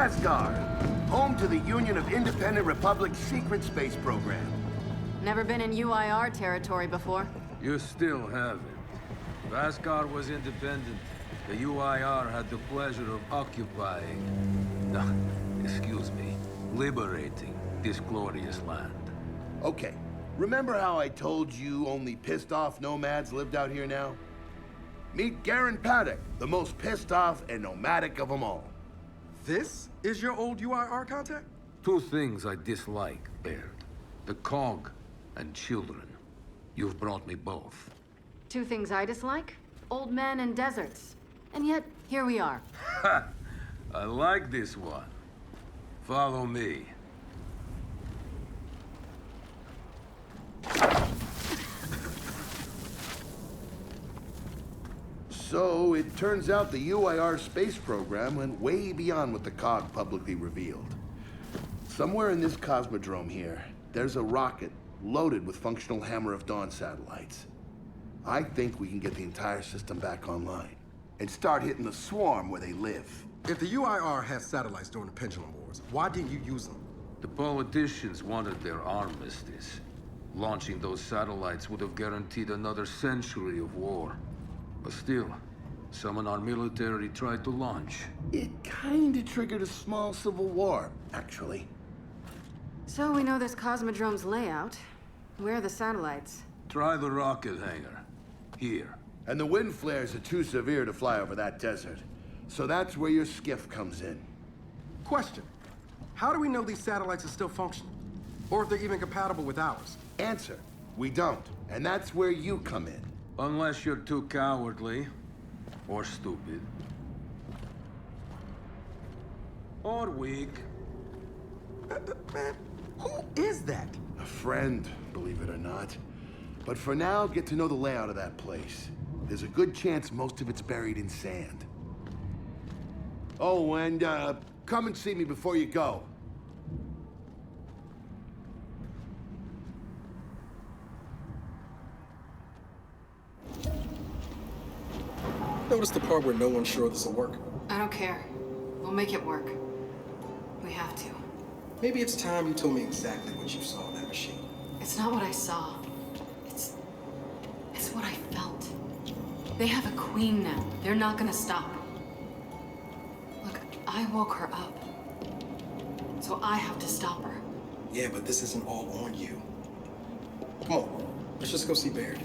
Asgard, home to the Union of Independent Republic's secret space program. Never been in UIR territory before. You still haven't. If Asgard was independent, the UIR had the pleasure of occupying... No, excuse me, liberating this glorious land. Okay, remember how I told you only pissed-off nomads lived out here now? Meet Garen Paddock, the most pissed-off and nomadic of them all. This is your old UIR contact? Two things I dislike, Baird. The Cog and children. You've brought me both. Two things I dislike? Old men and deserts. And yet, here we are. Ha! I like this one. Follow me. So, it turns out the UIR space program went way beyond what the COG publicly revealed. Somewhere in this cosmodrome here, there's a rocket loaded with functional Hammer of Dawn satellites. I think we can get the entire system back online and start hitting the swarm where they live. If the UIR had satellites during the Pendulum Wars, why didn't you use them? The politicians wanted their armistice. Launching those satellites would have guaranteed another century of war. But still, some in our military tried to launch. It kinda triggered a small civil war, actually. So we know this Cosmodrome's layout. Where are the satellites? Try the rocket hangar. Here. And the wind flares are too severe to fly over that desert. So that's where your skiff comes in. Question. How do we know these satellites are still functional? Or if they're even compatible with ours? Answer, we don't. And that's where you come in. Unless you're too cowardly. Or stupid. Or weak. Man, who is that? A friend, believe it or not. But for now, get to know the layout of that place. There's a good chance most of it's buried in sand. Oh, and come and see me before you go. Notice the part where no one's sure this will work? I don't care. We'll make it work. We have to. Maybe it's time you told me exactly what you saw in that machine. It's not what I saw. It's what I felt. They have a queen now. They're not gonna stop. Look, I woke her up. So I have to stop her. Yeah, but this isn't all on you. Come on, let's just go see Baird.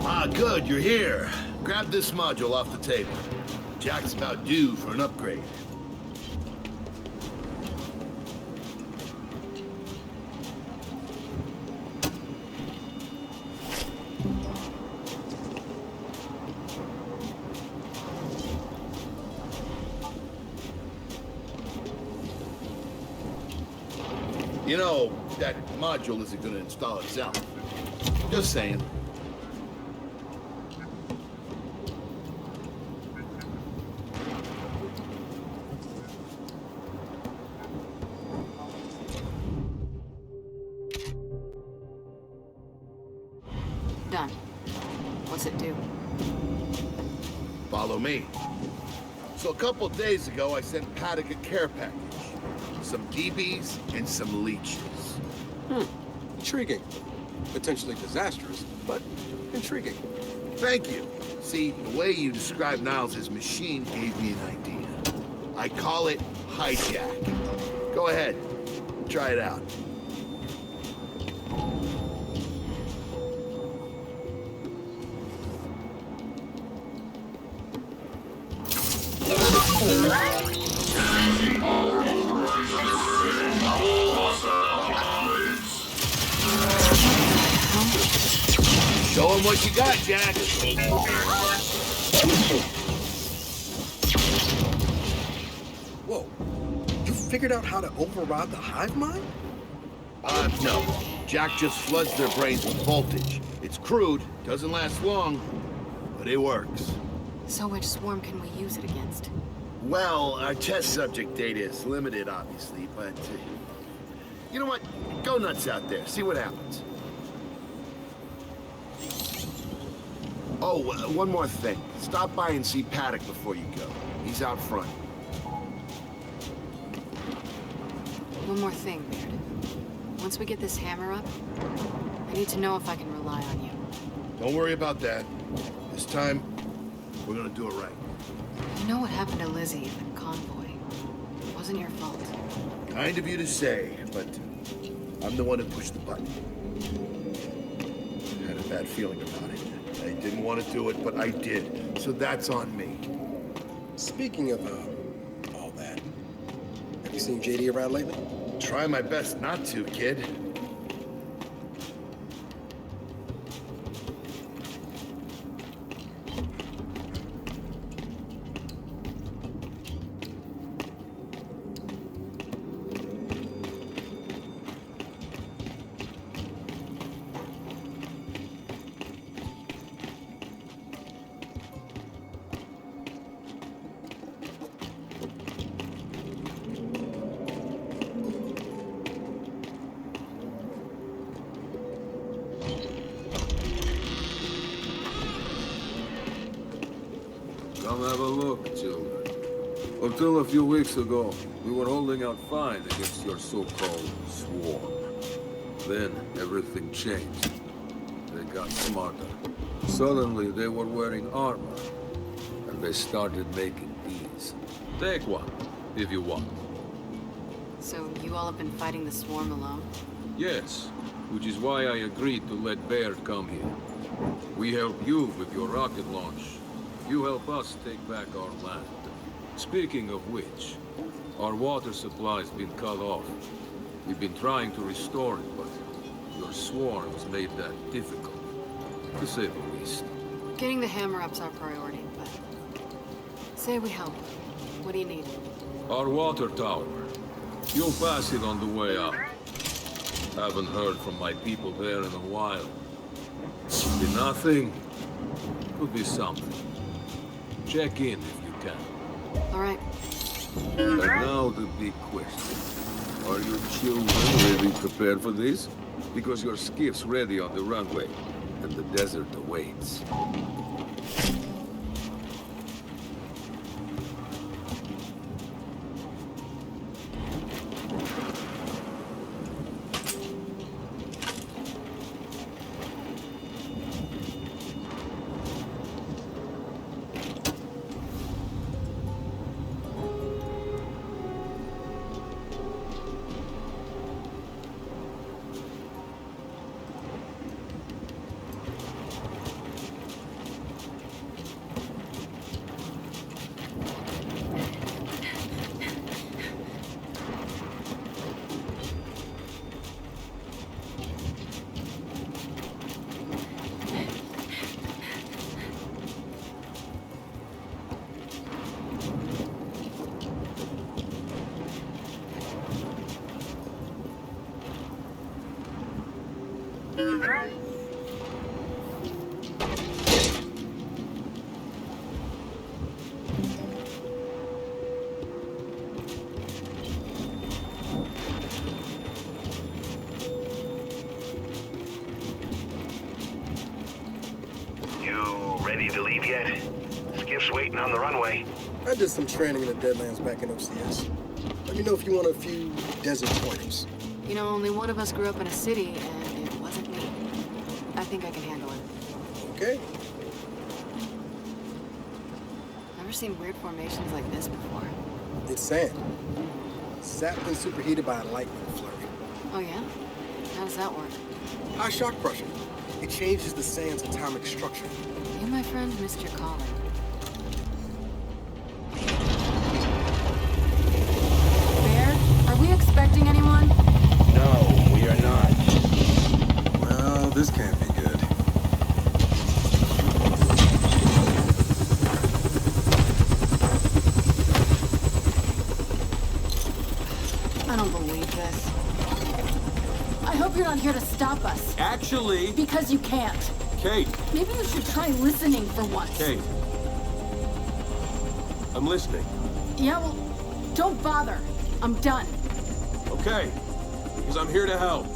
Ah, good, you're here. Grab this module off the table. Jack's about due for an upgrade. You know, that module isn't gonna install itself. Just saying. Done. What's it do? Follow me. So a couple days ago, I sent Paddock a care package. Some DBs and some leeches. Intriguing. Potentially disastrous, but intriguing. Thank you. See, the way you described Niles' machine gave me an idea. I call it hijack. Go ahead. Try it out. Show him what you got, Jack. Whoa. You figured out how to override the hive mind? No. Jack just floods their brains with voltage. It's crude, doesn't last long, but it works. So which swarm can we use it against? Well, our test subject data is limited, obviously, but... you know what? Go nuts out there. See what happens. Oh, one more thing. Stop by and see Paddock before you go. He's out front. One more thing, Beard. Once we get this hammer up, I need to know if I can rely on you. Don't worry about that. This time, we're gonna do it right. You know what happened to Lizzie in the convoy? It wasn't your fault. Kind of you to say, but I'm the one who pushed the button. Had a bad feeling about it. I didn't want to do it, but I did. So that's on me. Speaking of, all that, have you seen JD around lately? Try my best not to, kid. Come have a look, children. Until a few weeks ago, we were holding out fine against your so-called swarm. Then, everything changed. They got smarter. Suddenly, they were wearing armor. And they started making these. Take one, if you want. So you all have been fighting the swarm alone? Yes, which is why I agreed to let Baird come here. We help you with your rocket launch. You help us take back our land. Speaking of which, our water supply's been cut off. We've been trying to restore it, but your swarms made that difficult, to say the least. Getting the hammer up's our priority, but... say we help. What do you need? Our water tower. You'll pass it on the way out. Haven't heard from my people there in a while. Be nothing. could be something. Check in if you can. All right. And now the big question. Are your children really prepared for this? Because your skiff's ready on the runway, and the desert awaits. You ready to leave yet? Skiff's waiting on the runway. I did some training in the Deadlands back in OCS. Let me know if you want a few desert pointers. You know, only one of us grew up in a city, and it wasn't me. I think I can handle it. Okay? Never seen weird formations like this before. It's sand. Sapped and superheated by a lightning flurry. Oh, yeah? How does that work? High shock pressure. It changes the sand's atomic structure. You, my friend, missed your calling. Bear, are we expecting anyone? No, we are not. Well, this can't be good. I don't believe this. I hope you're not here to stop us. Actually, Because you can't. Kate, Maybe you should try listening for once. Kate. I'm listening. Yeah, well, don't bother. I'm done. Okay. Because I'm here to help.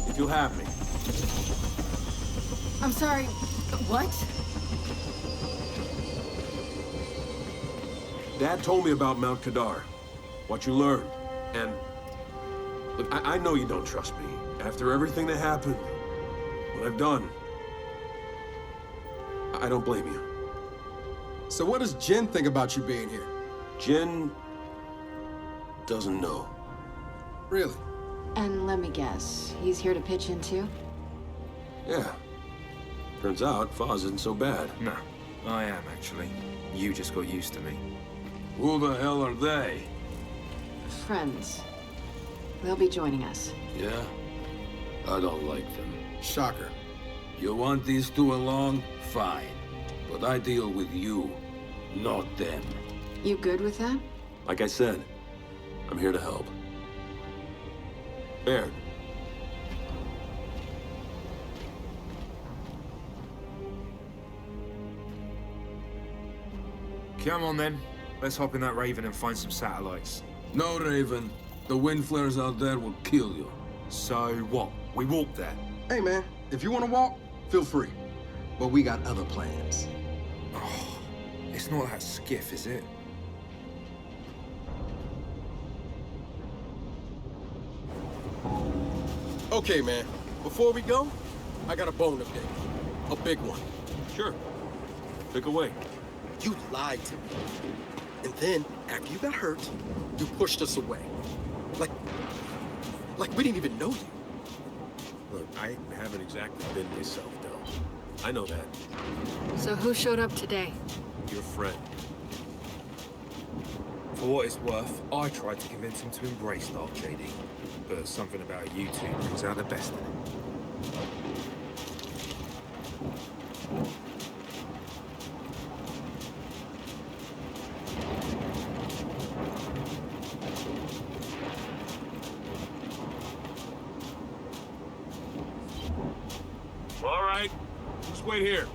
If you'll have me. I'm sorry. What? Dad told me about Mount Kadar. What you learned. And... Look, I know you don't trust me. After everything that happened, what I've done, I don't blame you. So what does Jin think about you being here? Jin doesn't know. Really? And let me guess, he's here to pitch in too? Yeah. Turns out Foz isn't so bad. No, I am actually. You just got used to me. Who the hell are they? Friends. They'll be joining us. Yeah? I don't like them. Shocker. You want these two along? Fine. But I deal with you, not them. You good with that? Like I said, I'm here to help. Baird. Come on then. Let's hop in that Raven and find some satellites. No, Raven. The wind flares out there will kill you. So what? We walk there. Hey, man, if you want to walk, feel free. But we got other plans. It's not that skiff, is it? Okay, man. Before we go, I got a bone to pick. A big one. Sure. Pick away. You lied to me. And then, after you got hurt, you pushed us away. Like we didn't even know you. Look, I haven't exactly been myself, though. I know that. So who showed up today? Your friend. For what it's worth, I tried to convince him to embrace Dark JD. But something about you two brings out the best in him. All right. Just wait here.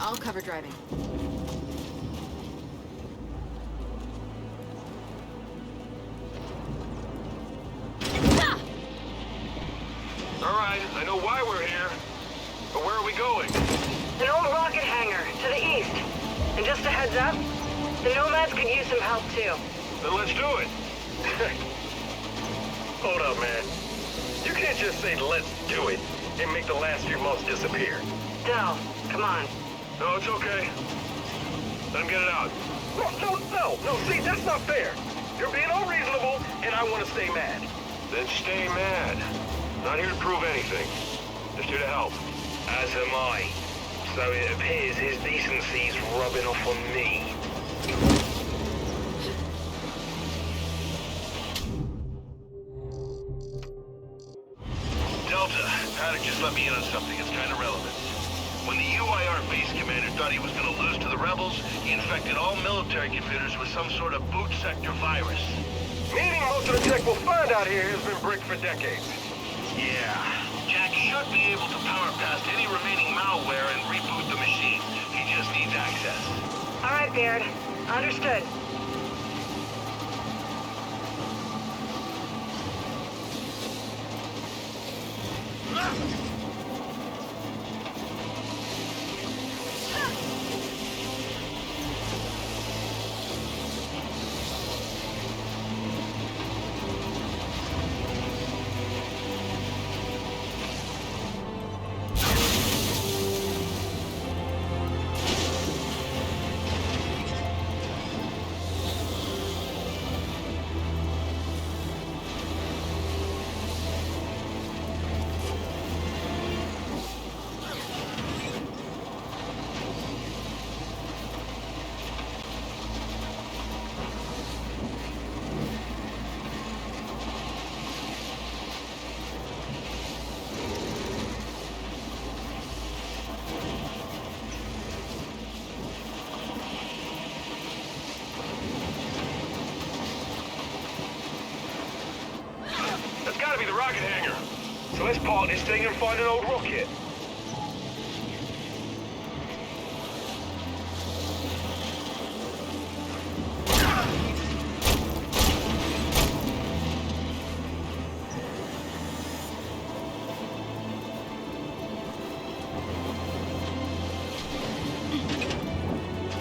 I'll cover driving. All right, I know why we're here. But where are we going? An old rocket hangar, to the east. And just a heads up, the Nomads could use some help too. Then let's do it. Hold up, man. You can't just say let's do it and make the last few months disappear. Del, come on. No, it's okay. Let him get it out. No, see, that's not fair. You're being unreasonable, and I want to stay mad. Then stay mad. Not here to prove anything. Just here to help. As am I. So it appears his decency's rubbing off on me. Delta, Paddock just let me in on something. It's kind of relevant. When the UIR base commander thought he was going to lose to the rebels, he infected all military computers with some sort of boot sector virus. Meaning most of the tech we'll find out here has been bricked for decades. Yeah. Jack should be able to power past any remaining malware and reboot the machine. He just needs access. All right, Baird. Understood. That's gotta be the rocket hangar. So let's park this thing and find an old rocket.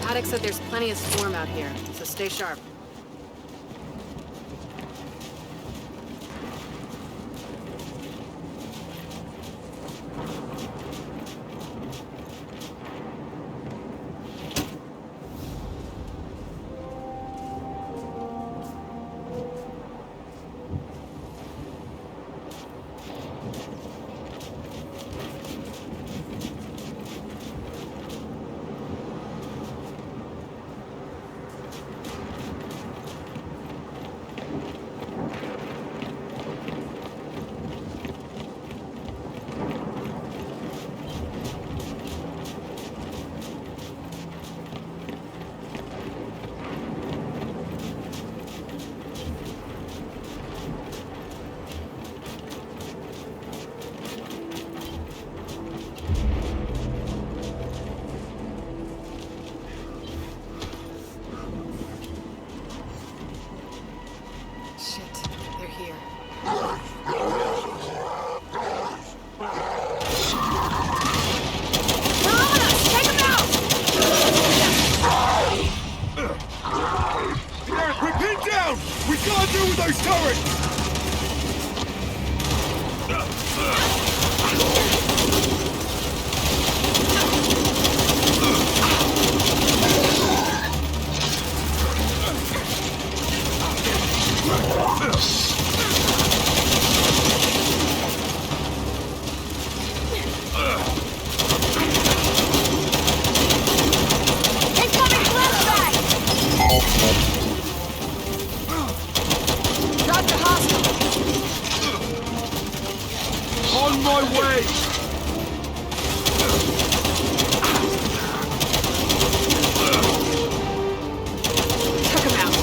Paddock said there's plenty of swarm out here, so stay sharp. Shit, they're here. We're pinned down! We can't deal with those turrets! Incoming flashback! Dr. Hostile! On my way! Took him out.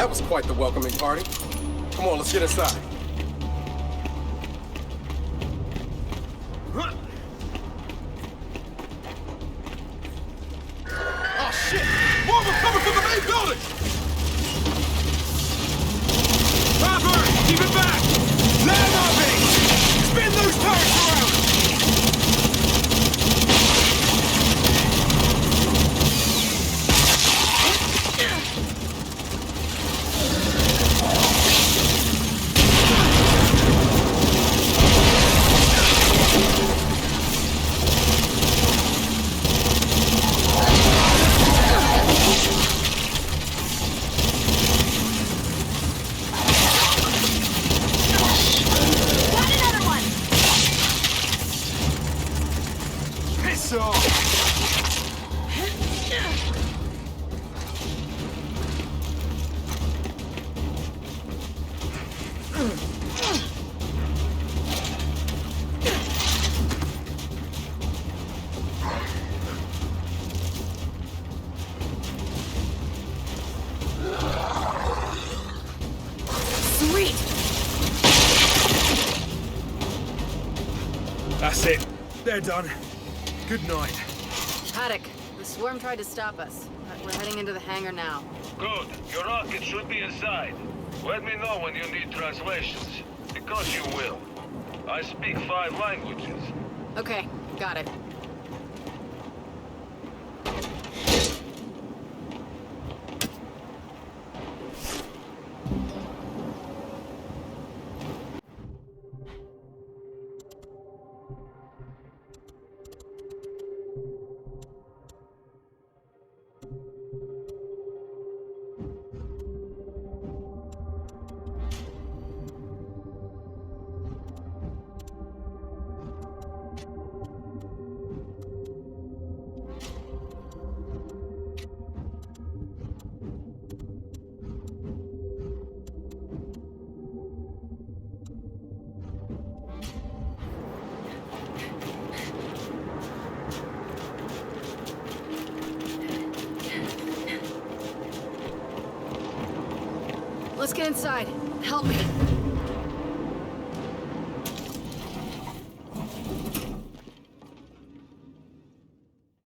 that was quite the welcoming party. Come on, let's get inside. Oh shit! More of them coming from the main building! Pepper! Keep it back! Land on me! Spin those turrets around! That's it. They're done. Good night. Haddock, the swarm tried to stop us, but we're heading into the hangar now. Good. Your rocket should be inside. Let me know when you need translations. Because you will. I speak 5 languages. Okay, got it. Let's get inside. Help me.